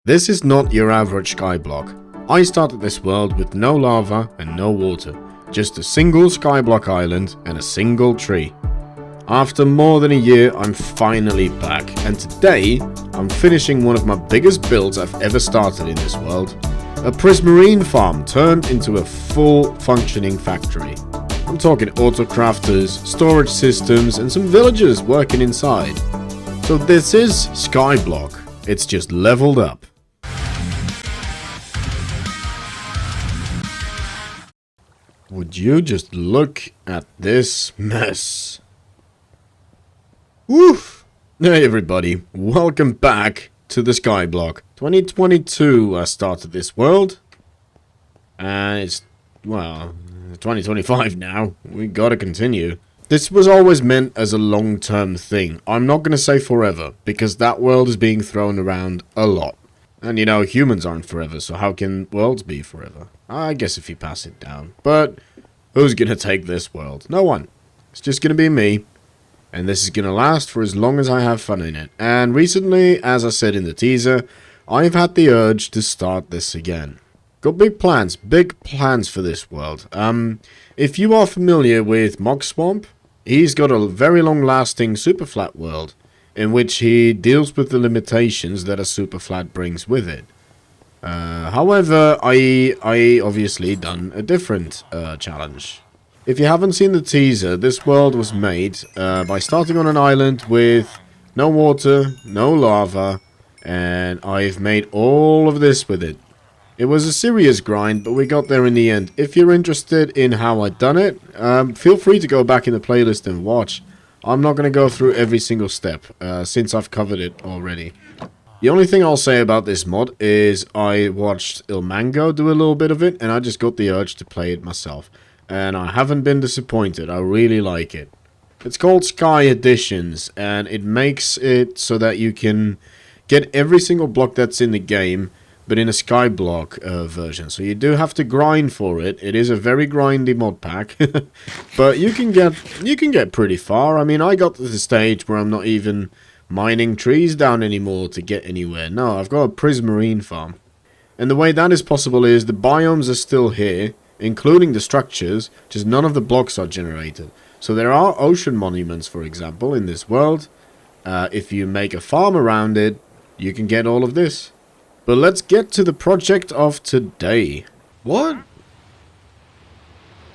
This is not your average skyblock. I started this world with no lava and no water, just a single skyblock island and a single tree. After more than a year, I'm finally back, and today I'm finishing one of my biggest builds I've ever started in this world. A Prismarine farm turned into a full functioning factory. I'm talking auto crafters, storage systems, and some villagers working inside. So this is Skyblock. It's just leveled up. Would you just look at this mess? Woof! Hey everybody, welcome back to the Skyblock. 2022 I started this world. And it's, well, 2025 now. We gotta continue. This was always meant as a long-term thing. I'm not gonna say forever, because that world is being thrown around a lot. And you know, humans aren't forever, so how can worlds be forever? I guess if you pass it down. But who's gonna take this world? No one. It's just gonna be me. And this is gonna last for as long as I have fun in it. And recently, as I said in the teaser, I've had the urge to start this again. Got big plans for this world. If you are familiar with Mog Swamp, he's got a very long-lasting super flat world, in which he deals with the limitations that a super flat brings with it. However, I obviously done a different challenge. If you haven't seen the teaser, this world was made by starting on an island with no water, no lava, and I've made all of this with it. It was a serious grind, but we got there in the end. If you're interested in how I done it, feel free to go back in the playlist and watch. I'm not going to go through every single step, since I've covered it already. The only thing I'll say about this mod is I watched Ilmango do a little bit of it, and I just got the urge to play it myself. And I haven't been disappointed. I really like it. It's called Sky Editions, and it makes it so that you can get every single block that's in the game, but in a Skyblock version. So you do have to grind for it. It is a very grindy mod pack, but you can get pretty far. I mean, I got to the stage where I'm not even mining trees down anymore to get anywhere. No, I've got a Prismarine farm. And the way that is possible is the biomes are still here, including the structures, just none of the blocks are generated. So there are ocean monuments, for example, in this world. If you make a farm around it, you can get all of this. But let's get to the project of today. What?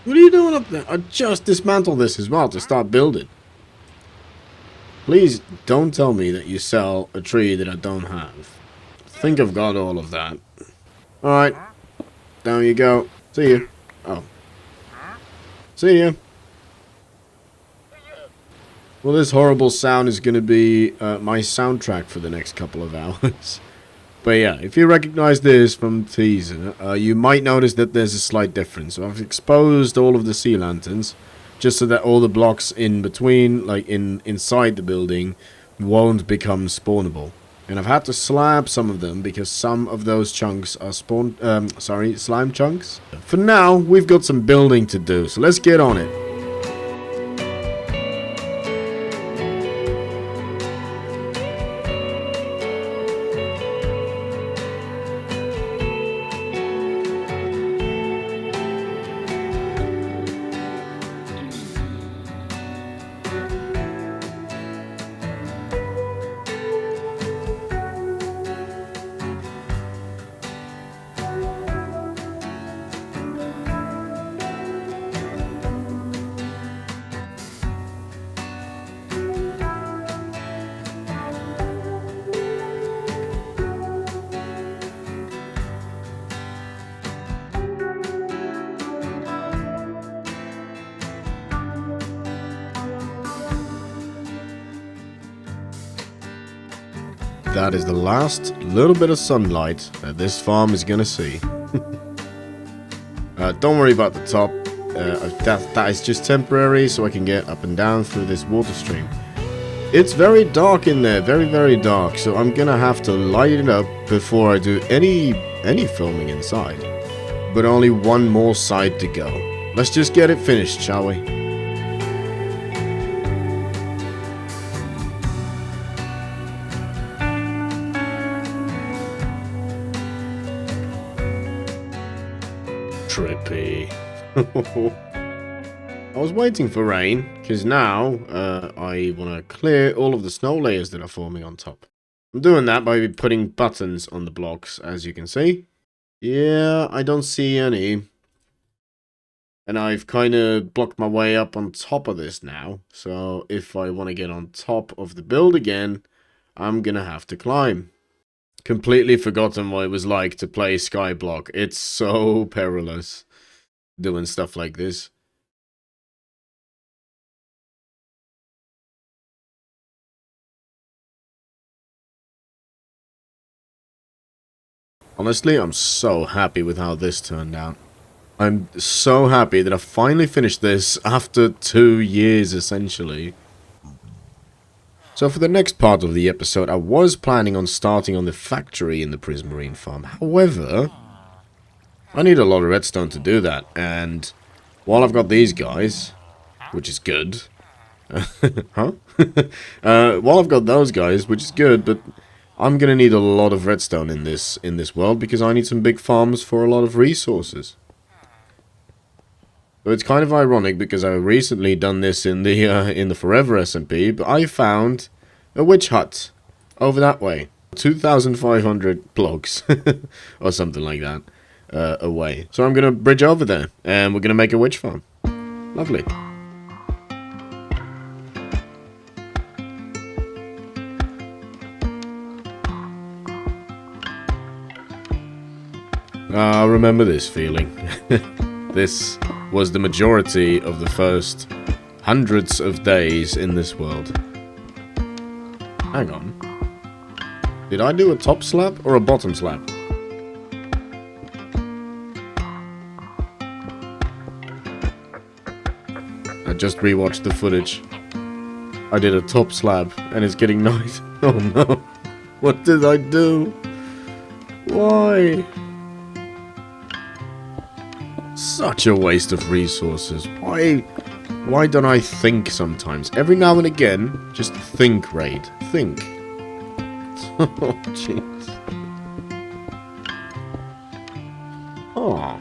What are you doing up there? I just dismantled this as well to start building. Please don't tell me that you sell a tree that I don't have. I think I've got all of that. Alright. Down you go. See you. Oh. See ya. Well, this horrible sound is going to be my soundtrack for the next couple of hours. But yeah, if you recognize this from the teaser, you might notice that there's a slight difference. So I've exposed all of the sea lanterns, just so that all the blocks in between, like inside the building, won't become spawnable. And I've had to slab some of them because some of those chunks are slime chunks. For now, we've got some building to do, so let's get on it. That is the last little bit of sunlight that this farm is gonna see. Don't worry about the top. That is just temporary, so I can get up and down through this water stream. It's very dark in there, very dark, so I'm gonna have to light it up before I do any filming inside. But only one more side to go. Let's just get it finished, shall we? trippy. I was waiting for rain, because now I want to clear all of the snow layers that are forming on top. I'm doing that by putting buttons on the blocks, as you can see. Yeah, I don't see any. And I've kind of blocked my way up on top of this now. So if I want to get on top of the build again, I'm going to have to climb. Completely forgotten what it was like to play Skyblock. It's so perilous doing stuff like this. Honestly, I'm so happy with how this turned out. I'm so happy that I finally finished this after 2 years, essentially. So for the next part of the episode, I was planning on starting on the factory in the Prismarine farm. However, I need a lot of redstone to do that. And while I've got these guys, which is good. Huh? While I've got those guys, which is good, but I'm going to need a lot of redstone in this world because I need some big farms for a lot of resources. So it's kind of ironic because I recently done this in the Forever SMP, but I found a witch hut over that way, 2,500 blocks or something like that away. So I'm gonna bridge over there, and we're gonna make a witch farm. Lovely. I remember this feeling. This was the majority of the first hundreds of days in this world. Hang on. Did I do a top slab or a bottom slab? I just rewatched the footage. I did a top slab and it's getting night. Oh no. What did I do? Why? Such a waste of resources. Why don't I think sometimes? Every now and again, just think, Raid. Think. Oh, jeez. Oh.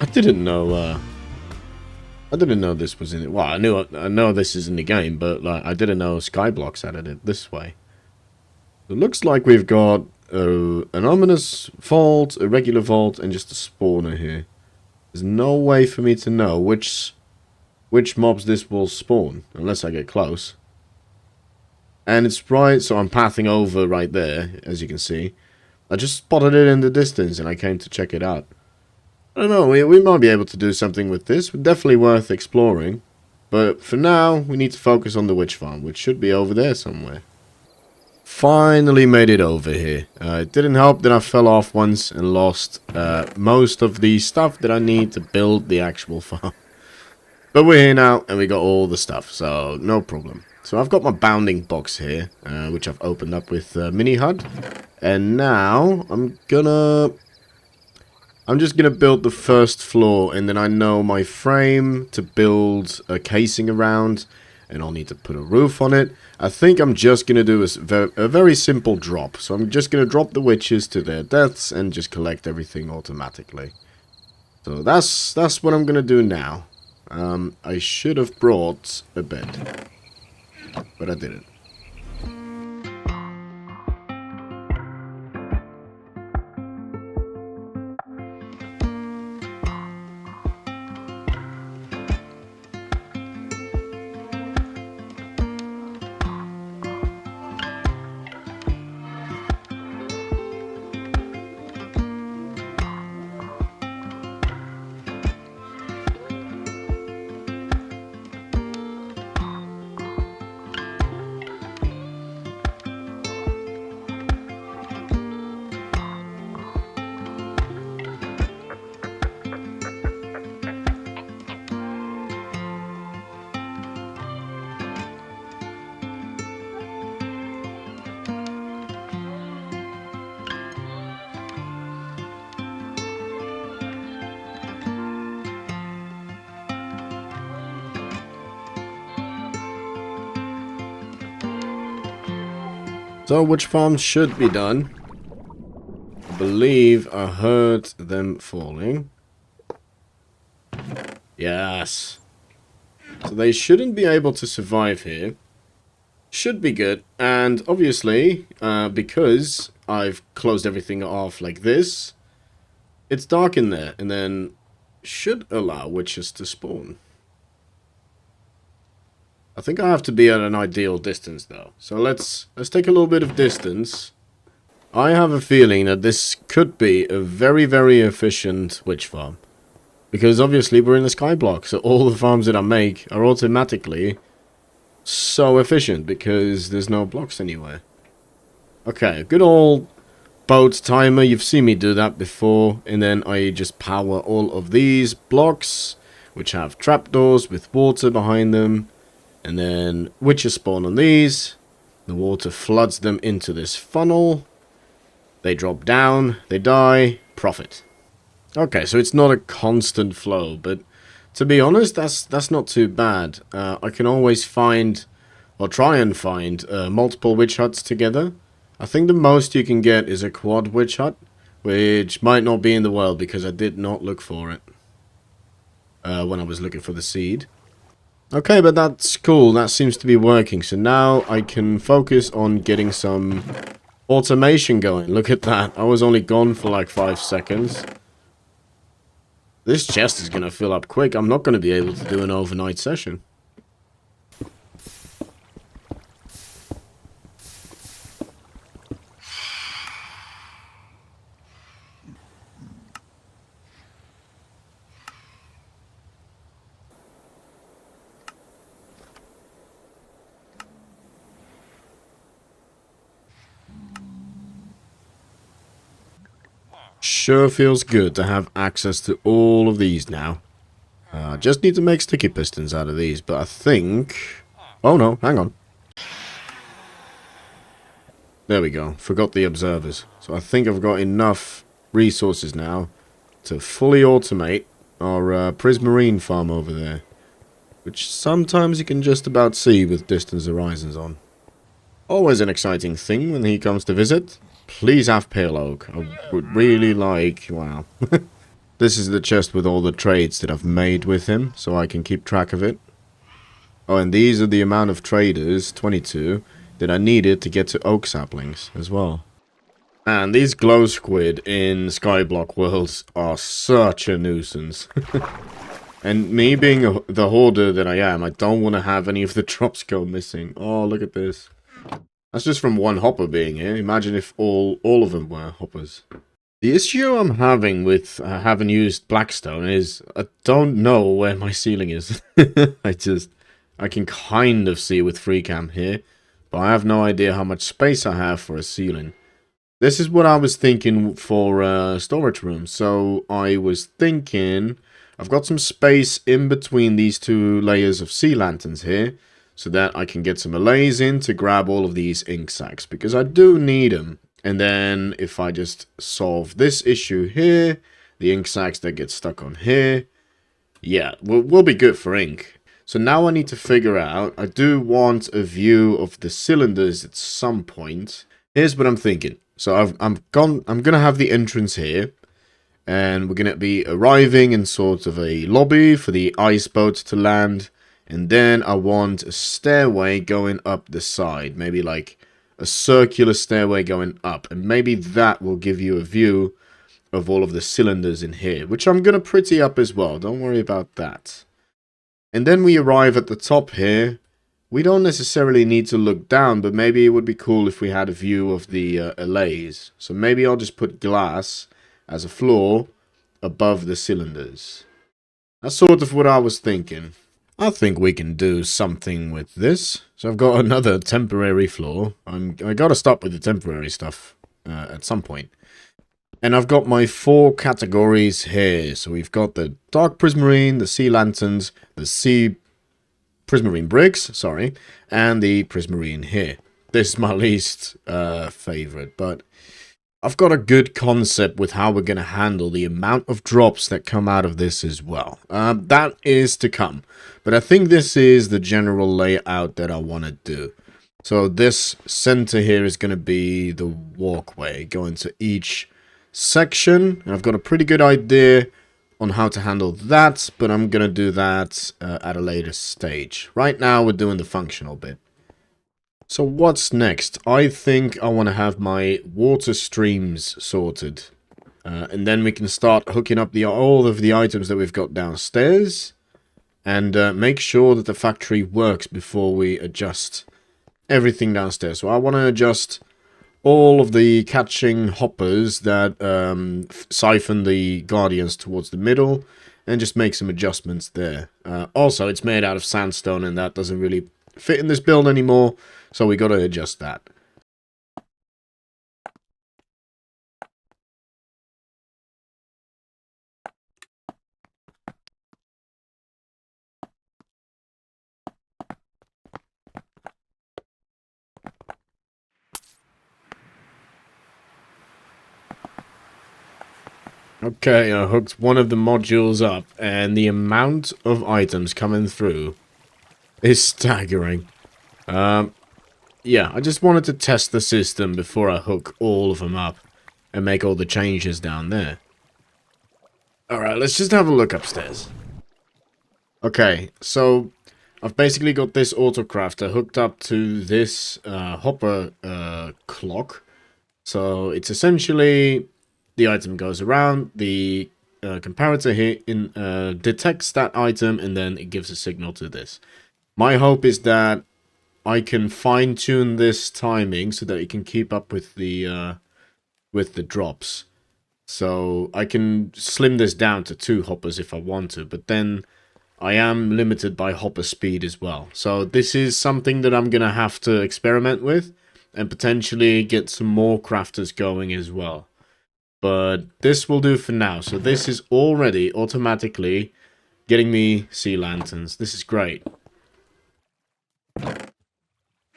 I didn't know, I didn't know this was in it. Well, I know this is in the game, but like, I didn't know Skyblock's added it this way. It looks like we've got an ominous vault, a regular vault, and just a spawner here. There's no way for me to know which mobs this will spawn, unless I get close. And it's right, so I'm pathing over right there, as you can see. I just spotted it in the distance, and I came to check it out. I don't know, we might be able to do something with this. Definitely worth exploring. But for now, we need to focus on the witch farm, which should be over there somewhere. Finally made it over here. It didn't help that I fell off once and lost most of the stuff that I need to build the actual farm. But we're here now and we got all the stuff, so no problem. So I've got my bounding box here, which I've opened up with Mini HUD. And now I'm just gonna build the first floor, and then I know my frame to build a casing around, and I'll need to put a roof on it. I think I'm just going to do a very simple drop. So I'm just going to drop the witches to their deaths and just collect everything automatically. So that's what I'm going to do now. I should have brought a bed, but I didn't. So, which farms should be done? I believe I heard them falling. Yes. So they shouldn't be able to survive here. Should be good. And obviously, because I've closed everything off like this, it's dark in there. And then should allow witches to spawn. I think I have to be at an ideal distance though. So let's take a little bit of distance. I have a feeling that this could be a very, very efficient witch farm. Because obviously we're in the skyblock, so all the farms that I make are automatically so efficient because there's no blocks anywhere. Okay, good old boat timer. You've seen me do that before. And then I just power all of these blocks, which have trapdoors with water behind them. And then witches spawn on these. The water floods them into this funnel. They drop down. They die. Profit. Okay, so it's not a constant flow, but to be honest, that's not too bad. I can always find, or try and find, multiple witch huts together. I think the most you can get is a quad witch hut, which might not be in the world because I did not look for it when I was looking for the seed. Okay, but that's cool. That seems to be working. So now I can focus on getting some automation going. Look at that. I was only gone for like 5 seconds. This chest is going to fill up quick. I'm not going to be able to do an overnight session. Sure feels good to have access to all of these now. Just need to make sticky pistons out of these, but I think... Oh no, hang on. There we go. Forgot the observers. So I think I've got enough resources now to fully automate our Prismarine farm over there. Which sometimes you can just about see with distance horizons on. Always an exciting thing when he comes to visit. Please have pale oak. I would really like... Wow. This is the chest with all the trades that I've made with him, so I can keep track of it. Oh, and these are the amount of traders, 22, that I needed to get to oak saplings as well. And these glow squid in Skyblock worlds are such a nuisance. And me being the hoarder that I am, I don't want to have any of the drops go missing. Oh, look at this. That's just from one hopper being here. Imagine if all of them were hoppers. The issue I'm having with having used Blackstone is I don't know where my ceiling is. I can kind of see with FreeCam here, but I have no idea how much space I have for a ceiling. This is what I was thinking for a storage room. So I was thinking I've got some space in between these two layers of sea lanterns here, so that I can get some allays in to grab all of these ink sacs, because I do need them. And then if I just solve this issue here, the ink sacs that get stuck on here, yeah, we'll be good for ink. So now I need to figure out, I do want a view of the cylinders at some point. Here's what I'm thinking. So I'm gonna have the entrance here, and we're gonna be arriving in sort of a lobby for the ice boat to land. And then I want a stairway going up the side. Maybe like a circular stairway going up. And maybe that will give you a view of all of the cylinders in here. Which I'm going to pretty up as well. Don't worry about that. And then we arrive at the top here. We don't necessarily need to look down. But maybe it would be cool if we had a view of the allays. So maybe I'll just put glass as a floor above the cylinders. That's sort of what I was thinking. I think we can do something with this. So I've got another temporary floor. I gotta stop with the temporary stuff at some point. And I've got my 4 categories here. So we've got the dark prismarine, the sea lanterns, the sea prismarine bricks, sorry, and the prismarine here. This is my least favorite, but I've got a good concept with how we're going to handle the amount of drops that come out of this as well. That is to come. But I think this is the general layout that I want to do. So this center here is going to be the walkway going to each section. And I've got a pretty good idea on how to handle that, but I'm gonna do that at a later stage. Right now, we're doing the functional bit. So what's next? I think I want to have my water streams sorted. And then we can start hooking up all of the items that we've got downstairs. And make sure that the factory works before we adjust everything downstairs. So I want to adjust all of the catching hoppers that siphon the guardians towards the middle. And just make some adjustments there. Also, it's made out of sandstone and that doesn't really fit in this build anymore. So we got to adjust that. Okay, I hooked one of the modules up, and the amount of items coming through is staggering. Yeah, I just wanted to test the system before I hook all of them up and make all the changes down there. Alright, let's just have a look upstairs. Okay, so I've basically got this autocrafter hooked up to this hopper clock. So it's essentially the item goes around, the comparator here detects that item, and then it gives a signal to this. My hope is that I can fine-tune this timing so that it can keep up with the drops. So I can slim this down to 2 hoppers if I want to, but then I am limited by hopper speed as well. So this is something that I'm going to have to experiment with and potentially get some more crafters going as well. But this will do for now. So this is already automatically getting me sea lanterns. This is great.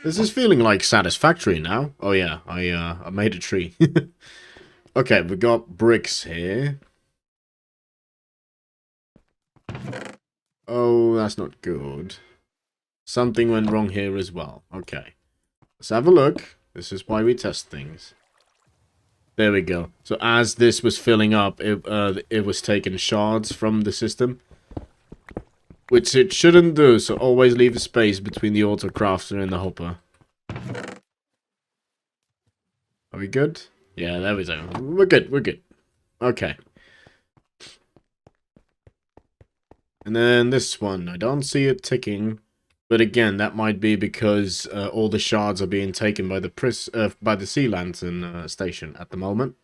This is feeling like satisfactory now. Oh yeah, I made a tree. Okay, we got bricks here. Oh, that's not good. Something went wrong here as well. Okay. Let's have a look. This is why we test things. There we go. So as this was filling up, it was taking shards from the system. Which it shouldn't do, so always leave a space between the autocrafter and the hopper. Are we good? Yeah, there we go. We're good, we're good. Okay. And then this one, I don't see it ticking. But again, that might be because all the shards are being taken by the sea lantern station at the moment.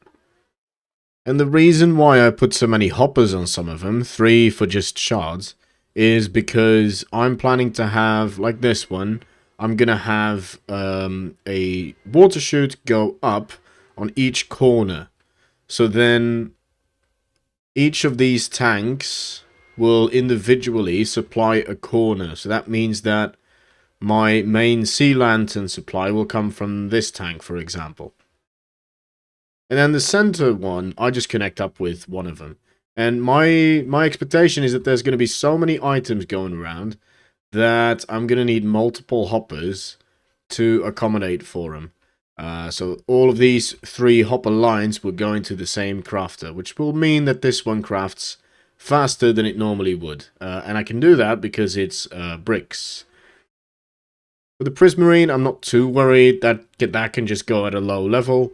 And the reason why I put so many hoppers on some of them, 3 for just shards, is because I'm planning to have, like this one, I'm going to have a water chute go up on each corner. So then each of these tanks will individually supply a corner. So that means that my main sea lantern supply will come from this tank, for example. And then the center one, I just connect up with one of them. And my expectation is that there's going to be so many items going around that I'm going to need multiple hoppers to accommodate for them. So all of these 3 hopper lines will go into the same crafter, which will mean that this one crafts faster than it normally would. And I can do that because it's bricks. For the Prismarine, I'm not too worried. That can just go at a low level.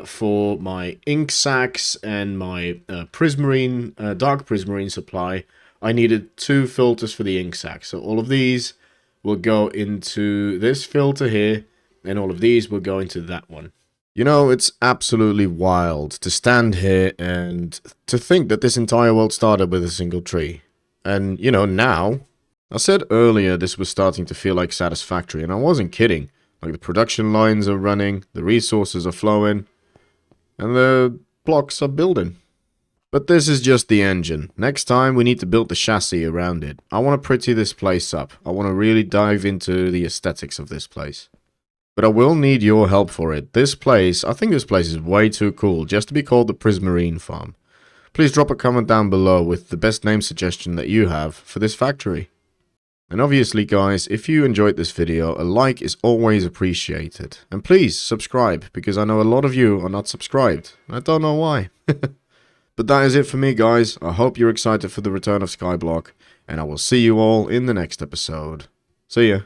For my ink sacs and my Prismarine, dark Prismarine supply, I needed 2 filters for the ink sacs. So all of these will go into this filter here, and all of these will go into that one. You know, it's absolutely wild to stand here and to think that this entire world started with a single tree. And, you know, now, I said earlier this was starting to feel like satisfactory, and I wasn't kidding. Like, the production lines are running, the resources are flowing, and the blocks are building. But this is just the engine. Next time, we need to build the chassis around it. I want to pretty this place up. I want to really dive into the aesthetics of this place. But I will need your help for it. I think this place is way too cool just to be called the Prismarine Farm. Please drop a comment down below with the best name suggestion that you have for this factory. And obviously guys, if you enjoyed this video, a like is always appreciated. And please subscribe, because I know a lot of you are not subscribed. I don't know why. But that is it for me, guys. I hope you're excited for the return of Skyblock, and I will see you all in the next episode. See ya.